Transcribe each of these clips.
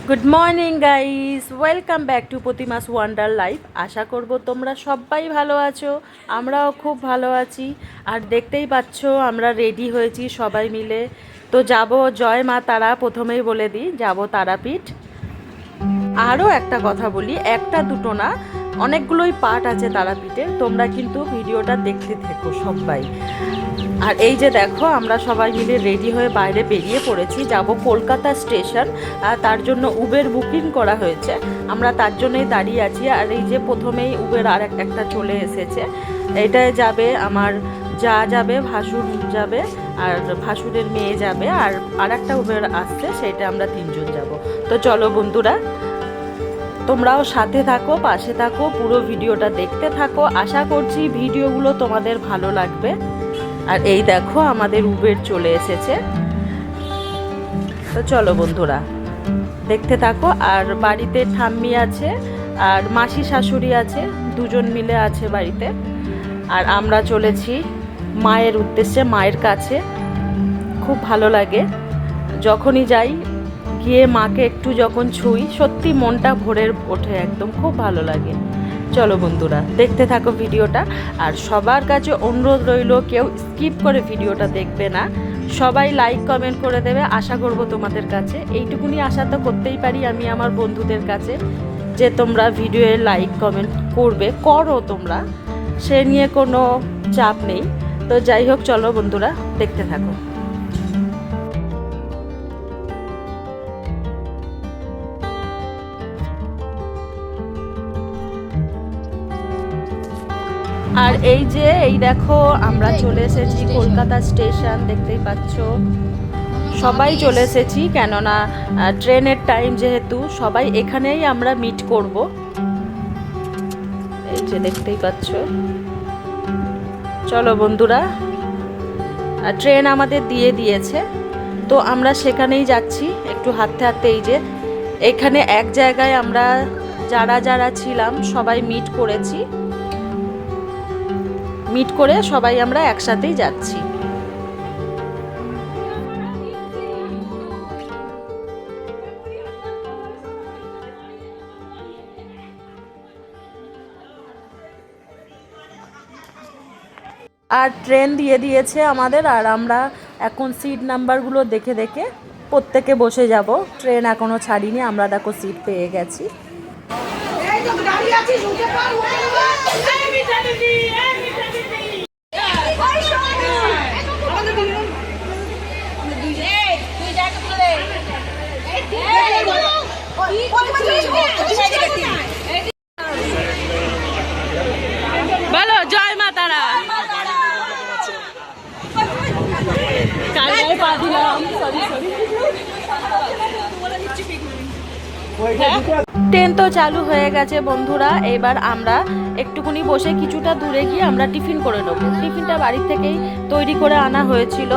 Good morning guys, welcome back to Pratima's wonder life. আশা করব তোমরা সবাই ভালো আছো, আমরাও খুব ভালো আছি। আর দেখতেই পাচ্ছ আমরা রেডি হয়েছি সবাই মিলে। তো যাব জয় মা তারা, প্রথমেই বলে দিই যাব তারাপীঠ। আরও একটা কথা বলি, একটা দুটো না, অনেকগুলোই পার্ট আছে তারাপীঠের। তোমরা কিন্তু ভিডিওটা দেখতে থেকো সবাই। আর এই যে দেখো আমরা সবাই মিলে রেডি হয়ে বাইরে বেরিয়ে পড়েছি, যাব কলকাতা স্টেশন। আর তার জন্য উবের বুকিং করা হয়েছে, আমরা তার জন্যই দাঁড়িয়ে আছি। আর এই যে প্রথমেই উবের আর একটা চলে এসেছে, এটায় যাবে আমার যা যাবে, ভাসুর যাবে, আর ভাসুরের মেয়ে যাবে, আর একটা উবের আসছে, সেটা আমরা তিনজন যাব। তো চলো বন্ধুরা, তোমরাও সাথে থাকো, পাশে থাকো, পুরো ভিডিওটা দেখতে থাকো। আশা করছি ভিডিওগুলো তোমাদের ভালো লাগবে। আর এই দেখো আমাদের উবের চলে এসেছে। তো চলো বন্ধুরা দেখতে থাকো। আর বাড়িতে ঠাম্মি আছে আর মাসি শাশুড়ি আছে, দুজন মিলে আছে বাড়িতে। আর আমরা চলেছি মায়ের উদ্দেশ্যে, মায়ের কাছে। খুব ভালো লাগে যখনই যাই, গিয়ে মাকে একটু যখন ছুঁই, সত্যি মনটা ভরে ওঠে একদম, খুব ভালো লাগে। চলো বন্ধুরা দেখতে থাকো ভিডিওটা। আর সবার কাছে অনুরোধ রইল, কেউ স্কিপ করে ভিডিওটা দেখবে না, সবাই লাইক কমেন্ট করে দেবে। আশা করব তোমাদের কাছে, এইটুকুনি আশা তো করতেই পারি আমি আমার বন্ধুদের কাছে, যে তোমরা ভিডিওয়ে লাইক কমেন্ট করবে, করো তোমরা, সে নিয়ে কোনো চাপ নেই। তো যাই হোক, চলো বন্ধুরা দেখতে থাকো। আর এই যে এই দেখো আমরা চলে এসেছি কলকাতা স্টেশন, দেখতেই পাচ্ছ সবাই চলে এসেছি, কেননা ট্রেনের টাইম যেহেতু, সবাই এখানেই আমরা মিট করব। এই যে দেখতেই পাচ্ছ। চলো বন্ধুরা, ট্রেন আমাদের দিয়ে দিয়েছে, তো আমরা সেখানেই যাচ্ছি একটু হাঁটতে হাঁটতে। এই যে এখানে এক জায়গায় আমরা যারা যারা ছিলাম সবাই মিট করেছি, মিট করে সবাই আমরা একসাথেই যাচ্ছি। আর ট্রেন দিয়ে দিয়েছে আমাদের, আর আমরা এখন সিট নাম্বারগুলো দেখে দেখে প্রত্যেকে বসে যাব। ট্রেন এখনও ছাড়িনি, আমরা দেখো সিট পেয়ে গেছি। বলো জয় মা তারা। ট্রেন তো চালু হয়ে গেছে বন্ধুরা। এবার আমরা একটুকুনি বসে কিছুটা দূরে গিয়ে আমরা টিফিন করে নেব। টিফিনটা বাড়ির থেকেই তৈরি করে আনা হয়েছিল,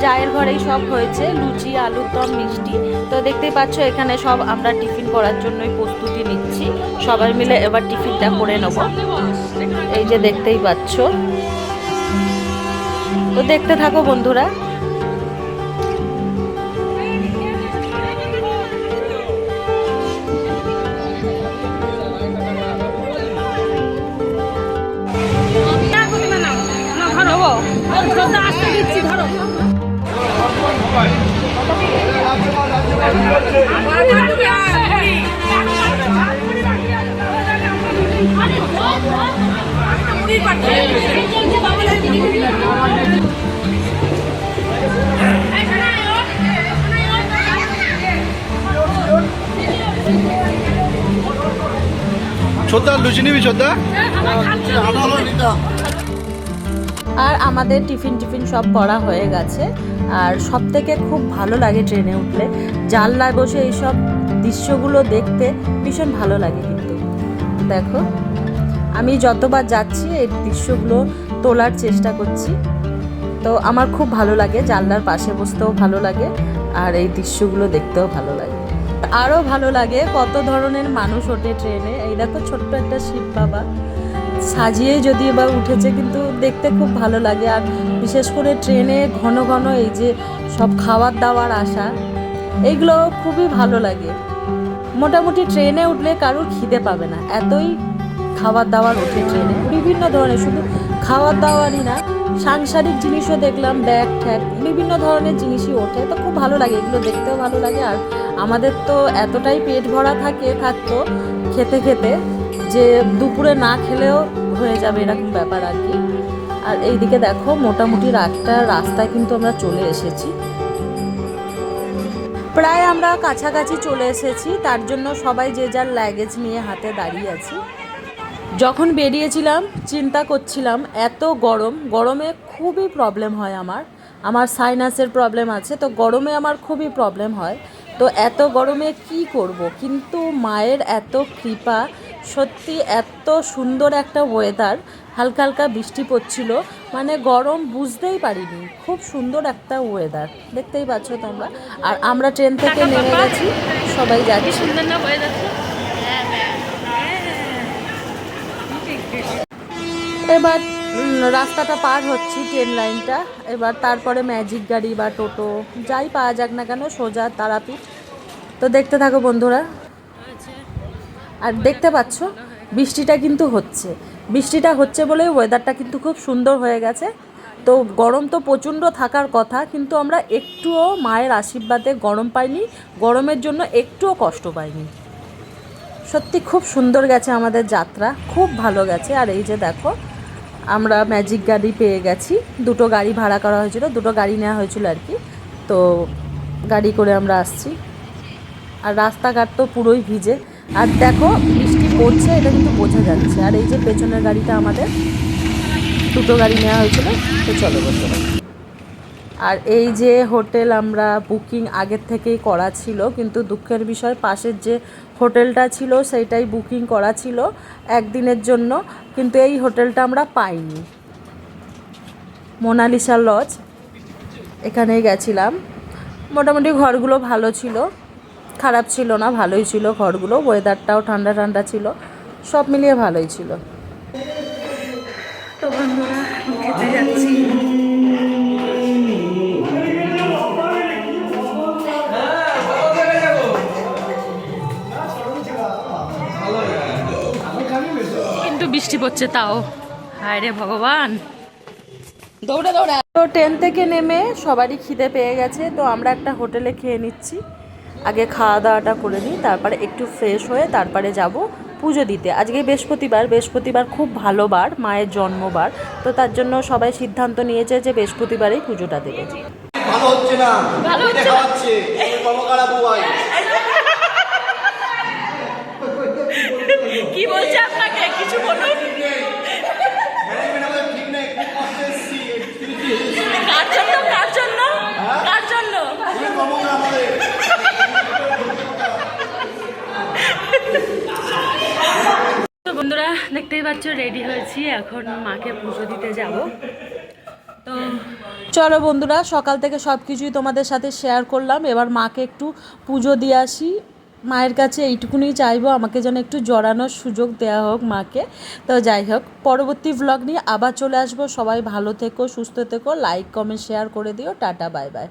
জায়ের ঘরেই সব হয়েছে, লুচি, আলুর দম, মিষ্টি। তো দেখতেই পাচ্ছ এখানে সব আমরা টিফিন করার জন্যই প্রস্তুতি নিচ্ছি, সবাই মিলে এবার টিফিনটা করে নেব। এই যে দেখতেই পাচ্ছ, তো দেখতে থাকো বন্ধুরা। আর আমাদের টিফিন সব করা হয়ে গেছে। আর সব থেকে খুব ভালো লাগে ট্রেনে উঠলে, জানলায় বসে এইসব দৃশ্যগুলো দেখতে ভীষণ ভালো লাগে। কিন্তু দেখো আমি যতবার যাচ্ছি এই দৃশ্যগুলো তোলার চেষ্টা করছি, তো আমার খুব ভালো লাগে। জানলার পাশে বসতেও ভালো লাগে, আর এই দৃশ্যগুলো দেখতেও ভালো লাগে। আরও ভালো লাগে কত ধরনের মানুষ ওঠে ট্রেনে। এই দেখো ছোট্ট একটা শিব বাবা সাজিয়ে যদিও বা উঠেছে, কিন্তু দেখতে খুব ভালো লাগে। আর বিশেষ করে ট্রেনে ঘন ঘন এই যে সব খাবার দাবার আসা, এইগুলো খুবই ভালো লাগে। মোটামুটি ট্রেনে উঠলে কারোর খিদে পাবে না, এতই খাবার দাবার ওঠে ট্রেনে, বিভিন্ন ধরনের, শুধু খাবার দাবারই না, সাংসারিক জিনিসও দেখলাম, ব্যাগ ট্যাগ বিভিন্ন ধরনের জিনিসই ওঠে। তো খুব ভালো লাগে, এগুলো দেখতেও ভালো লাগে। আর আমাদের তো এতটাই পেট ভরা থাকতো খেতে খেতে যে দুপুরে না খেলেও হয়ে যাবে এরকম ব্যাপার আর কি। আর এইদিকে দেখো মোটামুটি একটা রাস্তায় কিন্তু আমরা চলে এসেছি, প্রায় আমরা কাছাকাছি চলে এসেছি। তার জন্য সবাই যে যার লাগেজ নিয়ে হাতে দাঁড়িয়ে আছি। যখন বেরিয়েছিলাম চিন্তা করছিলাম এত গরমে খুবই প্রবলেম হয় আমার সাইনাসের প্রবলেম আছে, তো গরমে আমার খুবই প্রবলেম হয়। তো এত গরমে কি করব, কিন্তু মায়ের এত কৃপা, সত্যি এত সুন্দর একটা ওয়েদার, হালকা হালকা বৃষ্টি পড়ছিল, মানে গরম বুঝতেই পারিনি, খুব সুন্দর একটা ওয়েদার, দেখতেই পাচ্ছ তোমরা। আর আমরা ট্রেন থেকে নেমে গেছি, সবাই যাচ্ছি। সুন্দর না ওয়েদারটা? এবার রাস্তাটা পার হচ্ছি, ট্রেন লাইনটা, এবার তারপরে ম্যাজিক গাড়ি বা টোটো যাই পাওয়া যাক না কেন সোজা তারাপীঠ। তো দেখতে থাকো বন্ধুরা। আর দেখতে পাচ্ছ বৃষ্টিটা কিন্তু বৃষ্টিটা হচ্ছে বলেই ওয়েদারটা কিন্তু খুব সুন্দর হয়ে গেছে। তো গরম তো প্রচণ্ড থাকার কথা, কিন্তু আমরা একটুও মায়ের আশীর্বাদে গরম পাইনি, গরমের জন্য একটুও কষ্ট পাইনি। সত্যি খুব সুন্দর গেছে আমাদের যাত্রা, খুব ভালো গেছে। আর এই যে দেখো আমরা ম্যাজিক গাড়ি পেয়ে গেছি, দুটো গাড়ি ভাড়া করা হয়েছিল, দুটো গাড়ি নেওয়া হয়েছিল আর কি। তো গাড়ি করে আমরা আসছি। আর রাস্তাঘাট তো পুরোই ভিজে, আর দেখো বৃষ্টি পড়ছে, এটা কিন্তু বোঝা যাচ্ছে। আর এই যে পেছনের গাড়িটা আমাদের, দুটো গাড়ি নেওয়া হয়েছিল। তো চলো বন্ধুরা। আর এই যে হোটেল আমরা বুকিং আগের থেকেই করা ছিল, কিন্তু দুঃখের বিষয় পাশের যে হোটেলটা ছিল সেইটাই বুকিং করা ছিল একদিনের জন্য, কিন্তু এই হোটেলটা আমরা পাইনি। মোনালিসা লজ, এখানেই গেছিলাম। মোটামুটি ঘরগুলো ভালো ছিল, খারাপ ছিল না, ভালোই ছিল ঘরগুলো, ওয়েদারটাও ঠান্ডা ঠান্ডা ছিল, সব মিলিয়ে ভালোই ছিল। তো বন্ধুরা খেতে যাচ্ছি। কিন্তু বৃষ্টি পড়ছে তাও, হায় রে ভগবান, দৌড়া দৌড়া। তো ট্রেন থেকে নেমে সবারই খিদে পেয়ে গেছে, তো আমরা একটা হোটেলে খেয়ে নিচ্ছি। আগে খাওয়া দাওয়াটা করে নিই, তারপরে একটু ফ্রেশ হয়ে তারপরে যাব পুজো দিতে। আজকে বৃহস্পতিবার খুব ভালো বার, মায়ের জন্মবার, তো তার জন্য সবাই সিদ্ধান্ত নিয়েছে যে বৃহস্পতিবারেই পুজোটা দেবে। ভালো হচ্ছে না, খাওয়াচ্ছে কি বলছে আপনাকে কিছু বলুন। কার জন্য তো বন্ধুরা দেখতেই পাচ্ছ রেডি হয়েছি, এখন মাকে পুজো দিতে যাব। তো চলো বন্ধুরা, সকাল থেকে সব কিছুই তোমাদের সাথে শেয়ার করলাম, এবার মাকে একটু পুজো দিয়ে আসি। মায়ের কাছে এইটুকুনি চাইবো, আমাকে যেন একটু জড়ানোর সুযোগ দেওয়া হোক মাকে। তো যাই হোক, পরবর্তী ভ্লগ নিয়ে আবার চলে আসবো। সবাই ভালো থেকো, সুস্থ থেকো, লাইক কমেন্ট শেয়ার করে দিও। Tata, bye bye.